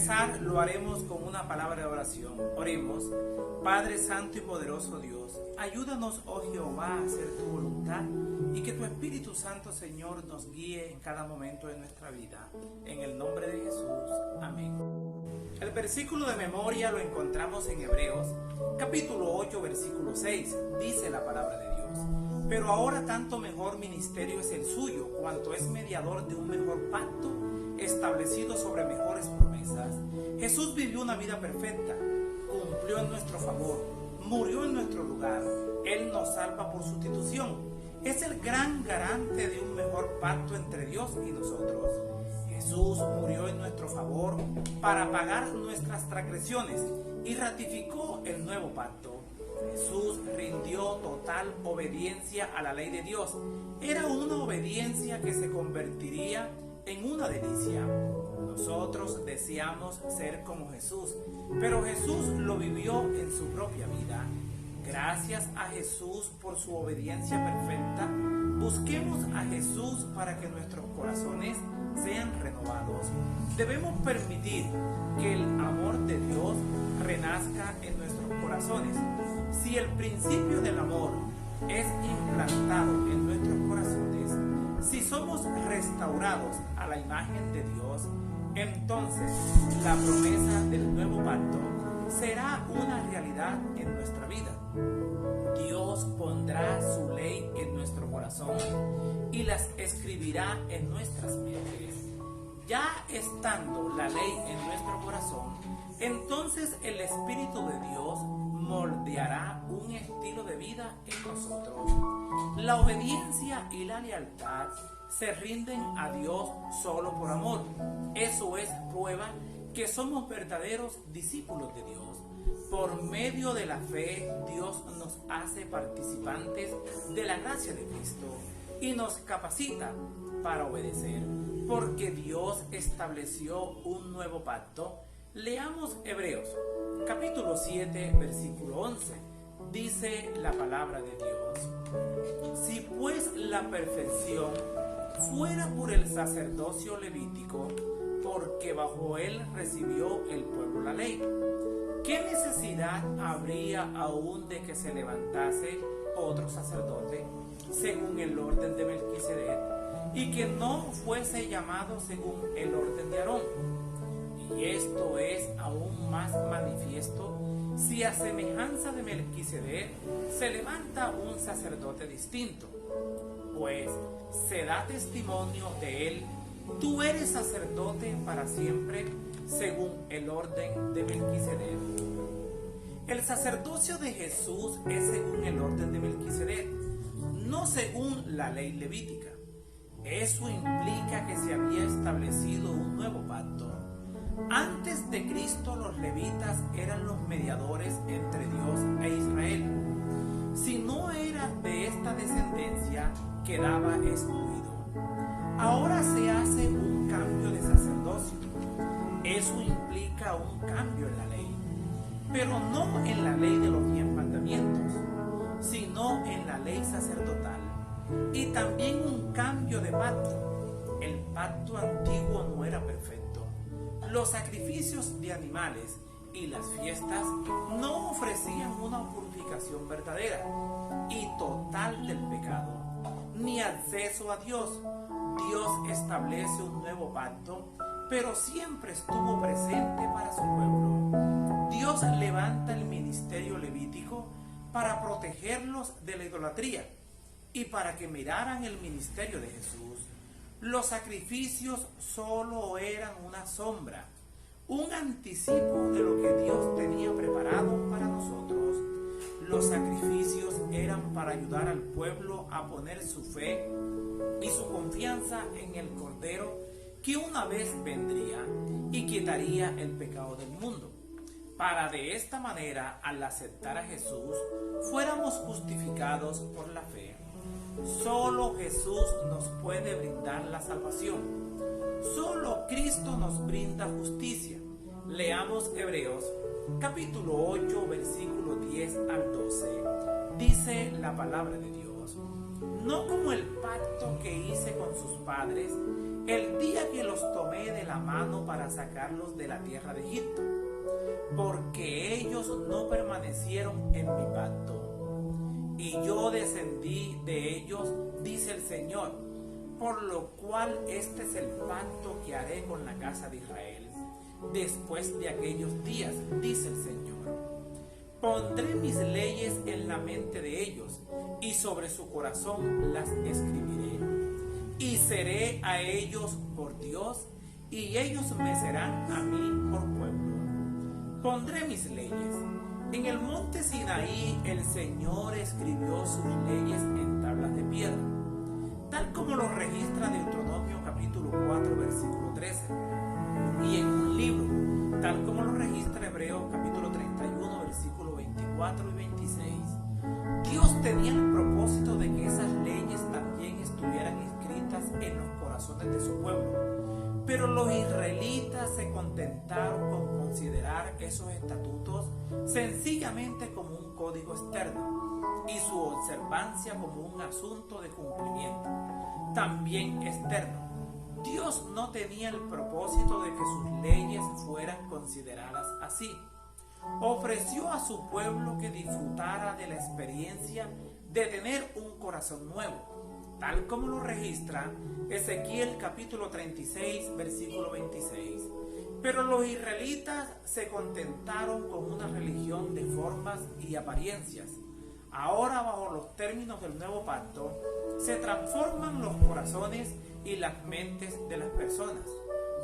empezar lo haremos con una palabra de oración. Oremos. Padre santo y poderoso Dios, ayúdanos, oh Jehová, a hacer tu voluntad y que tu Espíritu Santo, Señor, nos guíe en cada momento de nuestra vida. En el nombre de Jesús. Amén. El versículo de memoria lo encontramos en Hebreos, capítulo 8, versículo 6. Dice la palabra de Dios: pero ahora tanto mejor ministerio es el suyo, cuanto es mediador de un mejor pacto, establecido sobre mejores promesas. Jesús vivió una vida perfecta, cumplió en nuestro favor, murió en nuestro lugar. Él nos salva por sustitución. Es el gran garante de un mejor pacto entre Dios y nosotros. Jesús murió en nuestro favor para pagar nuestras transgresiones y ratificó el nuevo pacto. Jesús rindió total obediencia a la ley de Dios. Era una obediencia que se convertiría en una delicia. Nosotros deseamos ser como Jesús, pero Jesús lo vivió en su propia vida. Gracias a Jesús por su obediencia perfecta, busquemos a Jesús para que nuestros corazones sean renovados. Debemos permitir que el amor de Dios renazca en nuestros corazones. Si el principio del amor es implantado en nuestros corazones, si somos restaurados a la imagen de Dios, entonces la promesa del nuevo pacto será una realidad en nuestra vida. Dios pondrá su ley en nuestro corazón y las escribirá en nuestras mentes. Ya estando la ley en nuestro corazón, entonces el Espíritu de Dios moldeará un estilo de vida en nosotros. La obediencia y la lealtad se rinden a Dios solo por amor. Eso es prueba que somos verdaderos discípulos de Dios. Por medio de la fe, Dios nos hace participantes de la gracia de Cristo y nos capacita para obedecer, porque Dios estableció un nuevo pacto. Leamos Hebreos, capítulo 7, versículo 11. Dice la palabra de Dios: si pues la perfección fuera por el sacerdocio levítico, porque bajo él recibió el pueblo la ley, ¿qué necesidad habría aún de que se levantase otro sacerdote según el orden de Melquisedec, y que no fuese llamado según el orden de Aarón? Y esto es aún más manifiesto si a semejanza de Melquisedec se levanta un sacerdote distinto, pues se da testimonio de él: tú eres sacerdote para siempre según el orden de Melquisedec. El sacerdocio de Jesús es según el orden de Melquisedec, no según la ley levítica. Eso implica que se había establecido un nuevo pacto. Antes de Cristo, los levitas eran los mediadores entre Dios e Israel. Si no era de esta descendencia, quedaba excluido. Ahora se hace un cambio de sacerdocio. Eso implica un cambio en la ley, pero no en la ley de los 10 mandamientos, sino en la ley sacerdotal. Y también un cambio de pacto. El pacto antiguo no era perfecto. Los sacrificios de animales y las fiestas no ofrecían una purificación verdadera y total del pecado, ni acceso a Dios. Dios establece un nuevo pacto, pero siempre estuvo presente para su pueblo. Dios levanta el ministerio levítico para protegerlos de la idolatría y para que miraran el ministerio de Jesús. Los sacrificios solo eran una sombra, un anticipo de lo que Dios tenía preparado para nosotros. Los sacrificios eran para ayudar al pueblo a poner su fe y su confianza en el Cordero que una vez vendría y quitaría el pecado del mundo, para de esta manera, al aceptar a Jesús, fuéramos justificados por la fe. Solo Jesús nos puede brindar la salvación. Solo Cristo nos brinda justicia. Leamos Hebreos, capítulo 8, versículo 10 al 12. Dice la palabra de Dios: no como el pacto que hice con sus padres el día que los tomé de la mano para sacarlos de la tierra de Egipto, porque ellos no permanecieron en mi pacto, y yo descendí de ellos, dice el Señor, por lo cual este es el pacto que haré con la casa de Israel después de aquellos días, dice el Señor. Pondré mis leyes en la mente de ellos, y sobre su corazón las escribiré. Y seré a ellos por Dios, y ellos me serán a mí por pueblo. Pondré mis leyes. En el monte Sinaí el Señor escribió sus leyes en tablas de piedra, tal como lo registra Deuteronomio capítulo 4, versículo 13, y en un libro, tal como lo registra Hebreos capítulo 31, versículo 24 y 26. Dios tenía el propósito de que esas leyes también estuvieran escritas en los corazones de su pueblo, pero los israelitas se contentaron con considerar esos estatutos sencillamente como un código externo y su observancia como un asunto de cumplimiento, también externo. Dios no tenía el propósito de que sus leyes fueran consideradas así. Ofreció a su pueblo que disfrutara de la experiencia de tener un corazón nuevo, tal como lo registra Ezequiel capítulo 36, versículo 26. Pero los israelitas se contentaron con una religión de formas y apariencias. Ahora, bajo los términos del nuevo pacto, se transforman los corazones y las mentes de las personas,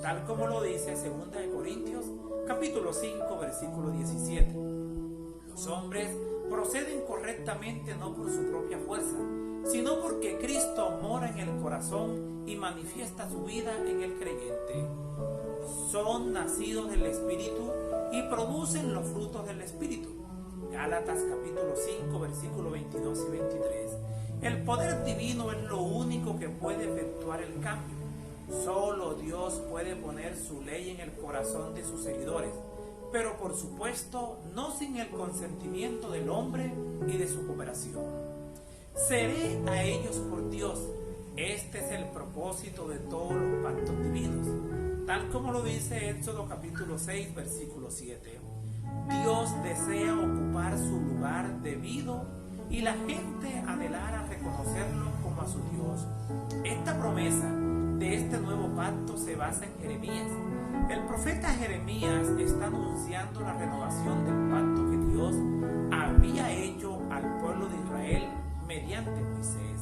tal como lo dice 2 Corintios capítulo 5, versículo 17. Los hombres proceden correctamente no por su propia fuerza, sino porque Cristo mora en el corazón y manifiesta su vida en el creyente. Son nacidos del Espíritu y producen los frutos del Espíritu. Gálatas capítulo 5, versículo 22 y 23. El poder divino es lo único que puede efectuar el cambio. Solo Dios puede poner su ley en el corazón de sus seguidores, pero por supuesto no sin el consentimiento del hombre y de su cooperación. Seré a ellos por Dios. Este es el propósito de todos los pactos divinos, tal como lo dice Éxodo capítulo 6, versículo 7. Dios desea ocupar su lugar debido y la gente anhelara reconocerlo como a su Dios. Esta promesa de este nuevo pacto se basa en Jeremías. El profeta Jeremías está anunciando la renovación del pacto que Dios había hecho al pueblo de Israel mediante Moisés.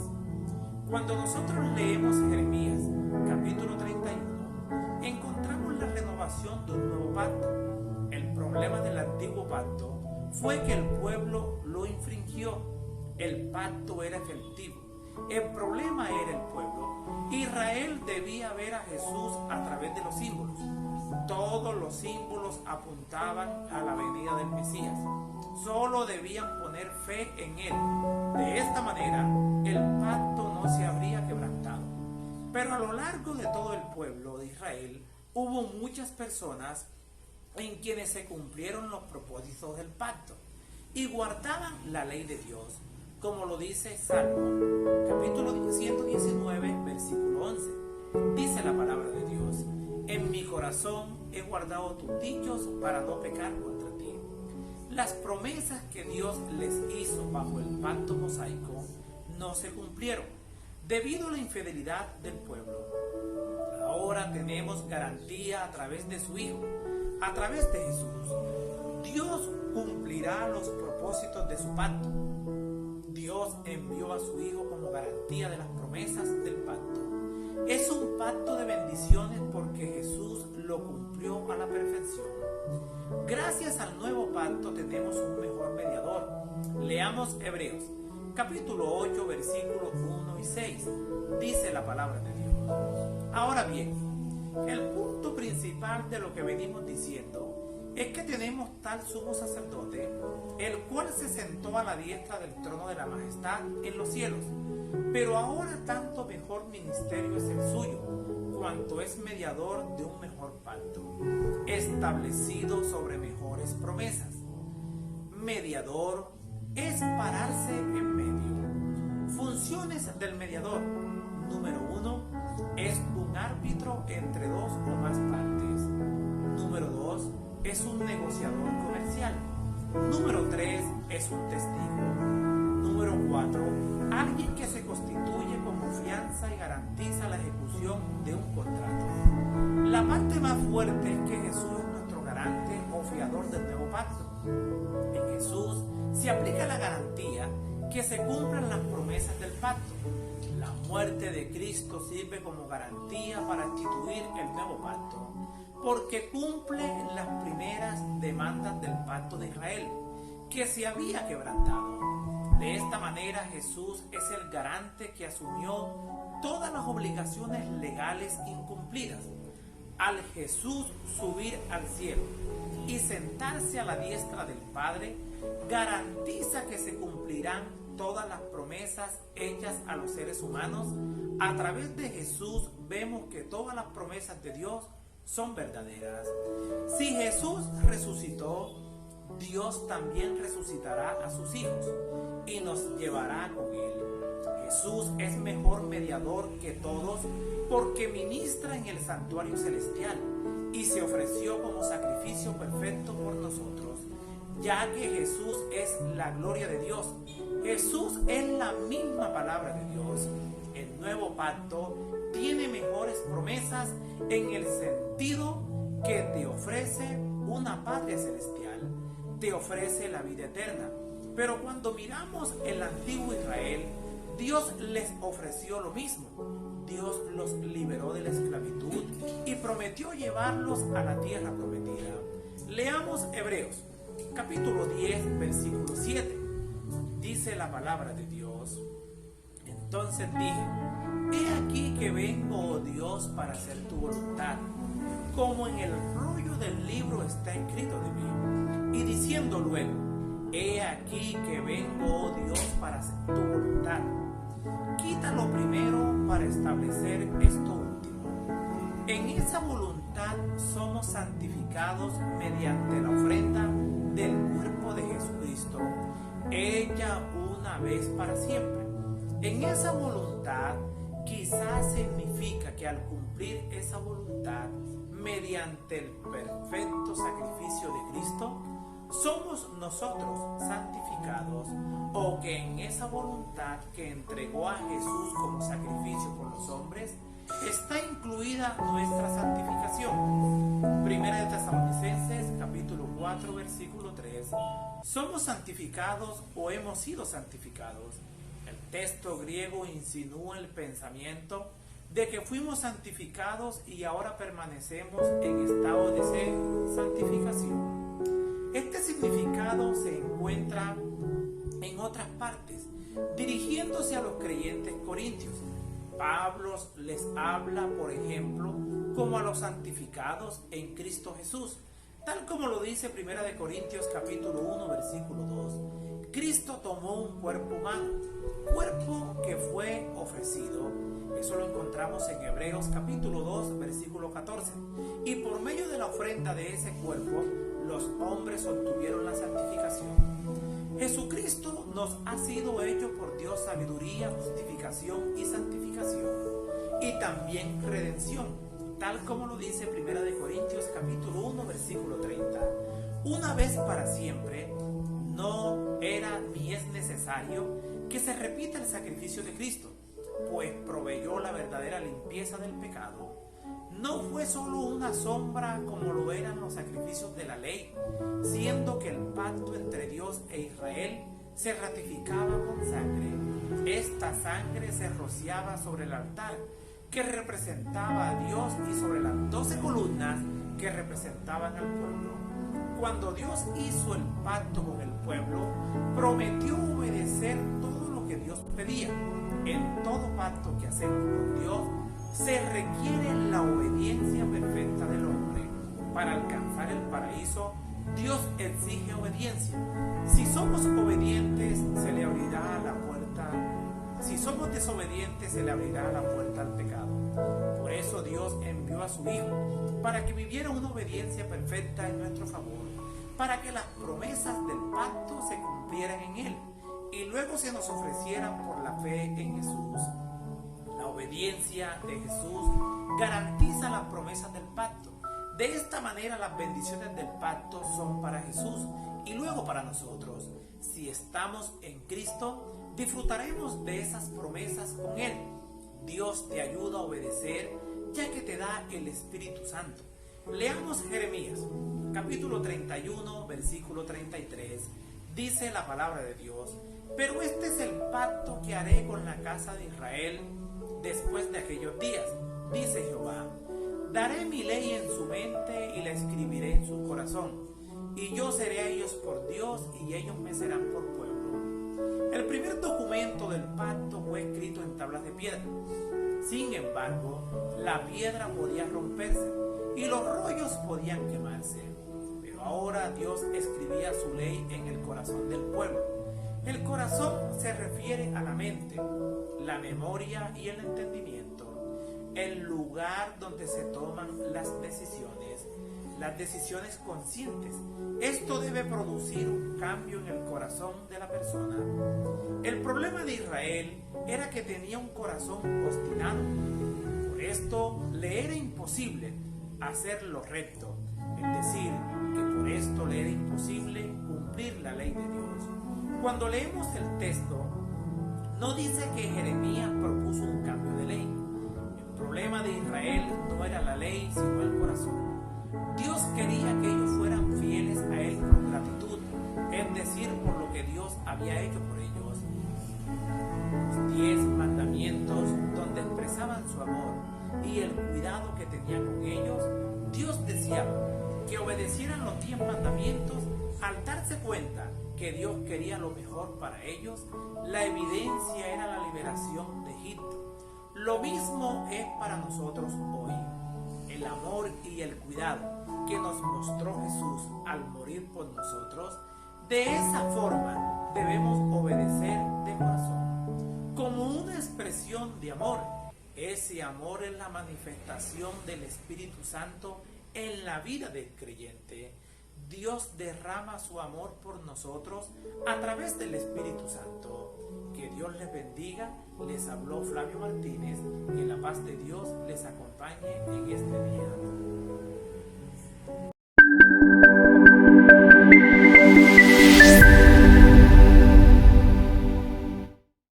Cuando nosotros leemos Jeremías capítulo 31, encontramos la renovación de un nuevo pacto. El problema del antiguo pacto fue que el pueblo lo infringió. El pacto era efectivo. El problema era el pueblo. Israel debía ver a Jesús a través de los símbolos. Todos los símbolos apuntaban a la venida del Mesías. Solo debían poner fe en Él. De esta manera, el pacto no se habría quebrantado. Pero a lo largo de todo el pueblo de Israel, hubo muchas personas en quienes se cumplieron los propósitos del pacto y guardaban la ley de Dios, como lo dice Salmo, capítulo 119, versículo 11. Dice la palabra de Dios: en mi corazón he guardado tus dichos para no pecar contra ti. Las promesas que Dios les hizo bajo el pacto mosaico no se cumplieron debido a la infidelidad del pueblo. Ahora tenemos garantía a través de su Hijo, a través de Jesús. Dios cumplirá los propósitos de su pacto. Dios envió a su Hijo como garantía de las promesas del pacto. Es un pacto de bendiciones porque Jesús lo cumplió a la perfección. Gracias al nuevo pacto tenemos un mejor mediador. Leamos Hebreos, capítulo 8, versículos 1 y 6. Dice la palabra de Dios: ahora bien, el punto principal de lo que venimos diciendo es que tenemos tal sumo sacerdote, el cual se sentó a la diestra del trono de la majestad en los cielos. Pero ahora tanto mejor ministerio es el suyo, cuanto es mediador de un mejor pacto, establecido sobre mejores promesas. Mediador es pararse en medio. Funciones del mediador: número 1, es un árbitro entre dos o más partes. Número 2, es un negociador comercial. Número 3, es un testigo. Número 4, alguien que se constituye como fianza y garantiza la ejecución de un contrato. La parte más fuerte es que Jesús es nuestro garante o fiador del nuevo pacto. En Jesús se aplica la garantía que se cumplan las promesas del pacto. La muerte de Cristo sirve como garantía para instituir el nuevo pacto, porque cumple las primeras demandas del pacto de Israel, que se había quebrantado. De esta manera Jesús es el garante que asumió todas las obligaciones legales incumplidas. Al Jesús subir al cielo y sentarse a la diestra del Padre, garantiza que se cumplirán todas las promesas hechas a los seres humanos. A través de Jesús vemos que todas las promesas de Dios son verdaderas. Si Jesús resucitó, Dios también resucitará a sus hijos y nos llevará con Él. Jesús es mejor mediador que todos porque ministra en el santuario celestial y se ofreció como sacrificio perfecto por nosotros, ya que Jesús es la gloria de Dios. Jesús es la misma palabra de Dios. El nuevo pacto tiene mejores promesas en el sentido que te ofrece una patria celestial, te ofrece la vida eterna. Pero cuando miramos el antiguo Israel, Dios les ofreció lo mismo. Dios los liberó de la esclavitud y prometió llevarlos a la tierra prometida. Leamos Hebreos, capítulo 10, versículo 7. Dice la palabra de Dios: entonces dije, he aquí que vengo, oh Dios, para hacer tu voluntad, como en el rollo del libro está escrito de mí. Y diciendo luego, he aquí que vengo, oh Dios, para hacer tu voluntad. Quita lo primero para establecer esto último. En esa voluntad somos santificados mediante la ofrenda del cuerpo de Jesucristo, hecha una vez para siempre. En esa voluntad quizás significa que al cumplir esa voluntad mediante el perfecto sacrificio de Cristo, somos nosotros santificados, o que en esa voluntad que entregó a Jesús como sacrificio por los hombres está incluida nuestra santificación. Primera de Tesalonicenses capítulo 4 versículo 3. Somos santificados o hemos sido santificados. El texto griego insinúa el pensamiento de que fuimos santificados y ahora permanecemos en estado de santificación. Este significado se encuentra en otras partes, dirigiéndose a los creyentes corintios. Pablo les habla, por ejemplo, como a los santificados en Cristo Jesús, tal como lo dice 1 Corintios capítulo 1 versículo 2. Cristo tomó un cuerpo humano, cuerpo que fue ofrecido. Eso lo encontramos en Hebreos capítulo 2 versículo 14. Y por medio de la ofrenda de ese cuerpo, los hombres obtuvieron la santificación. Jesucristo nos ha sido hecho por Dios sabiduría, justificación y santificación, y también redención, tal como lo dice 1 Corintios capítulo 1 versículo 30. Una vez para siempre, no era ni es necesario que se repita el sacrificio de Cristo, pues proveyó la verdadera limpieza del pecado. No fue solo una sombra como lo eran los sacrificios de la ley, siendo que el pacto entre Dios e Israel se ratificaba con sangre. Esta sangre se rociaba sobre el altar que representaba a Dios y sobre las 12 columnas que representaban al pueblo. Cuando Dios hizo el pacto con el pueblo, prometió obedecer todo lo que Dios pedía. En todo pacto que hacemos con Dios, se requiere la obediencia perfecta del hombre. Para alcanzar el paraíso, Dios exige obediencia. Si somos obedientes, se le abrirá la puerta. Si somos desobedientes, se le abrirá la puerta al pecado. Por eso Dios envió a su Hijo, para que viviera una obediencia perfecta en nuestro favor, para que las promesas del pacto se cumplieran en Él, y luego se nos ofrecieran por la fe en Jesús. La obediencia de Jesús garantiza las promesas del pacto. De esta manera las bendiciones del pacto son para Jesús y luego para nosotros. Si estamos en Cristo, disfrutaremos de esas promesas con Él. Dios te ayuda a obedecer, ya que te da el Espíritu Santo. Leamos Jeremías, capítulo 31, versículo 33. Dice la palabra de Dios: pero este es el pacto que haré con la casa de Israel después de aquellos días, dice Jehová. Daré mi ley en su mente y la escribiré en su corazón, y yo seré a ellos por Dios y ellos me serán por pueblo. El primer documento del pacto fue escrito en tablas de piedra. Sin embargo, la piedra podía romperse y los rollos podían quemarse. Pero ahora Dios escribía su ley en el corazón del pueblo. El corazón se refiere a la mente, la memoria y el entendimiento, el lugar donde se toman las decisiones conscientes. Esto debe producir un cambio en el corazón de la persona. El problema de Israel era que tenía un corazón obstinado. Por esto le era imposible hacer lo recto, es decir, que por esto le era imposible cumplir la ley de Dios. Cuando leemos el texto, no dice que Jeremías propuso un cambio de ley. El problema de Israel no era la ley, sino el corazón. Dios quería que ellos fueran fieles a Él con gratitud, es decir, por lo que Dios había hecho por ellos. Los 10 mandamientos, donde expresaban su amor y el cuidado que tenía con ellos, Dios deseaba que obedecieran los 10 mandamientos al darse cuenta que Dios quería lo mejor para ellos. La evidencia era la liberación de Egipto. Lo mismo es para nosotros hoy. El amor y el cuidado que nos mostró Jesús al morir por nosotros, de esa forma debemos obedecer de corazón, como una expresión de amor. Ese amor es la manifestación del Espíritu Santo en la vida del creyente. Dios derrama su amor por nosotros a través del Espíritu Santo. Que Dios les bendiga. Les habló Flavio Martínez. Que la paz de Dios les acompañe en este día.